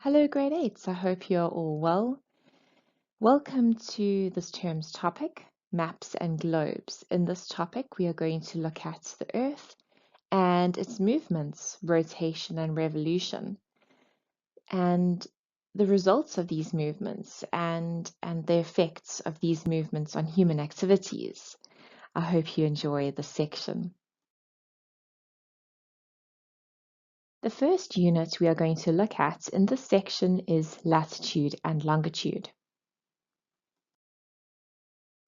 Hello, grade 8s. I hope you're all well. Welcome to this term's topic, maps and globes. In this topic, we are going to look at the Earth and its movements, rotation and revolution, and the results of these movements and the effects of these movements on human activities. I hope you enjoy this section. The first unit we are going to look at in this section is latitude and longitude.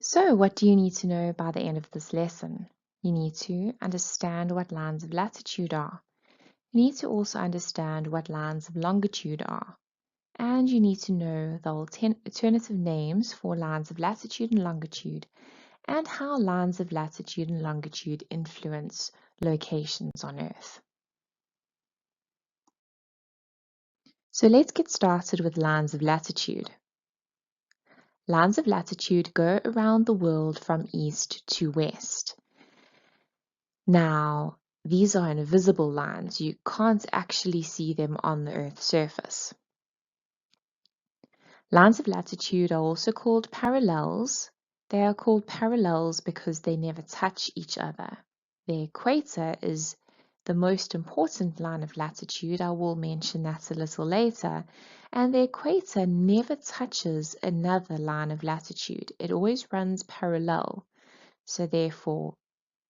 So what do you need to know by the end of this lesson? You need to understand what lines of latitude are. You need to also understand what lines of longitude are. And you need to know the alternative names for lines of latitude and longitude and how lines of latitude and longitude influence locations on Earth. So let's get started with lines of latitude. Lines of latitude go around the world from east to west. Now, these are invisible lines. You can't actually see them on the Earth's surface. Lines of latitude are also called parallels. They are called parallels because they never touch each other. The equator is the most important line of latitude. I will mention that a little later. And the equator never touches another line of latitude. It always runs parallel. So therefore,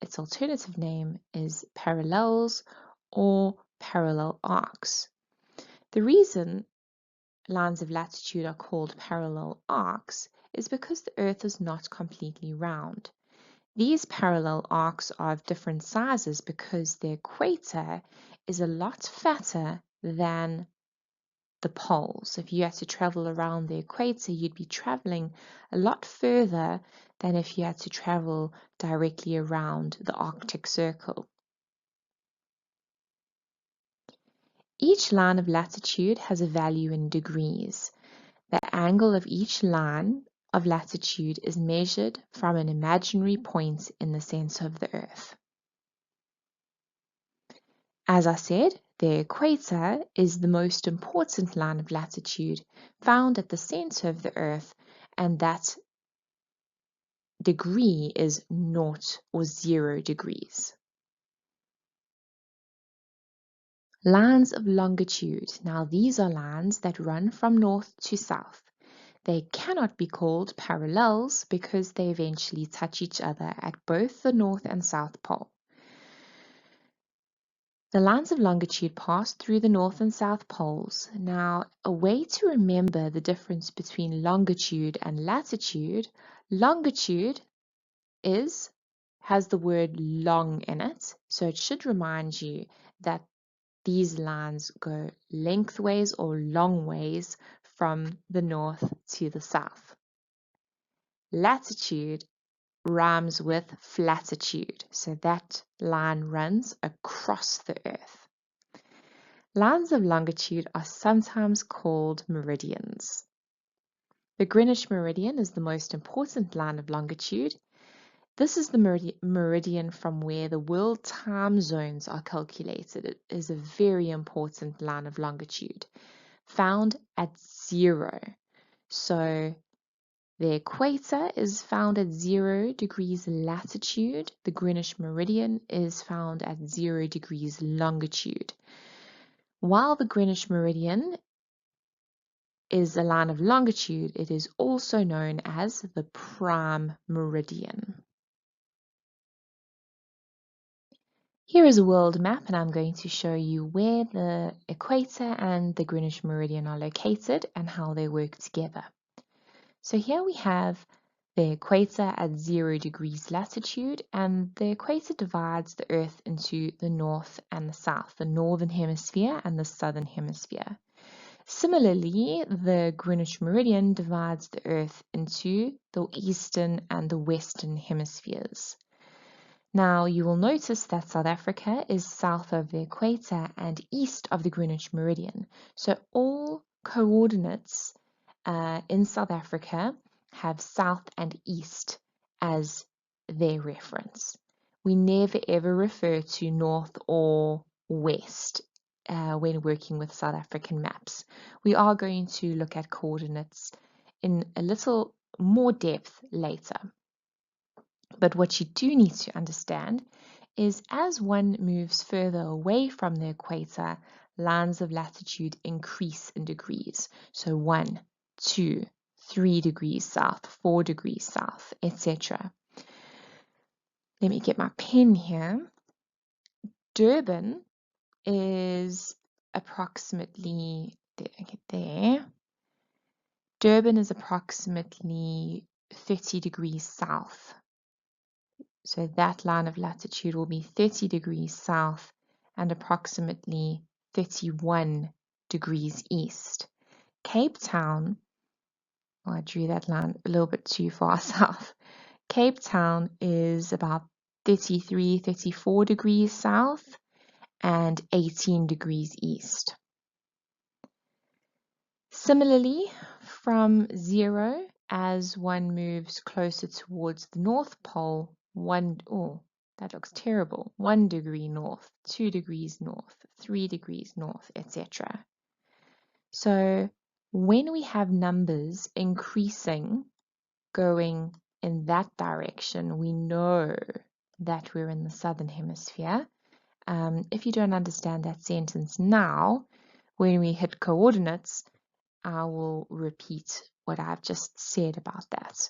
its alternative name is parallels or parallel arcs. The reason lines of latitude are called parallel arcs is because the Earth is not completely round. These parallel arcs are of different sizes because the equator is a lot fatter than the poles. If you had to travel around the equator, you'd be traveling a lot further than if you had to travel directly around the Arctic Circle. Each line of latitude has a value in degrees. The angle of each line of latitude is measured from an imaginary point in the center of the Earth. As I said, the equator is the most important line of latitude found at the center of the Earth, and that degree is 0 or 0 degrees. Lines of longitude. Now these are lines that run from north to south. They cannot be called parallels because they eventually touch each other at both the north and south pole. The lines of longitude pass through the north and south poles. Now, a way to remember the difference between longitude and latitude, longitude has the word long in it, so it should remind you that these lines go lengthways or long ways from the north to the south. Latitude rhymes with flatitude, so that line runs across the Earth. Lines of longitude are sometimes called meridians. The Greenwich meridian is the most important line of longitude. This is the meridian from where the world time zones are calculated. It is a very important line of longitude, found at 0. So the equator is found at 0 degrees latitude. The Greenwich meridian is found at 0 degrees longitude. While the Greenwich meridian is a line of longitude, it is also known as the prime meridian. Here is a world map, and I'm going to show you where the equator and the Greenwich meridian are located and how they work together. So here we have the equator at 0 degrees latitude, and the equator divides the Earth into the north and the south, the northern hemisphere and the southern hemisphere. Similarly, the Greenwich meridian divides the Earth into the eastern and the western hemispheres. Now, you will notice that South Africa is south of the equator and east of the Greenwich meridian. So all coordinates in South Africa have south and east as their reference. We never ever refer to north or west when working with South African maps. We are going to look at coordinates in a little more depth later. But what you do need to understand is as one moves further away from the equator, lines of latitude increase in degrees. So 1, 2, 3 degrees south, 4 degrees south, etc. Let me get my pen here. Durban is approximately there. Durban is approximately 30 degrees south. So that line of latitude will be 30 degrees south and approximately 31 degrees east. Cape Town, well, I drew that line a little bit too far south. Cape Town is about 33, 34 degrees south and 18 degrees east. Similarly, from 0, as one moves closer towards the North Pole, that looks terrible, 1 degree north, 2 degrees north, 3 degrees north, etc. So when we have numbers increasing, going in that direction, we know that we're in the southern hemisphere. If you don't understand that sentence now, when we hit coordinates, I will repeat what I've just said about that.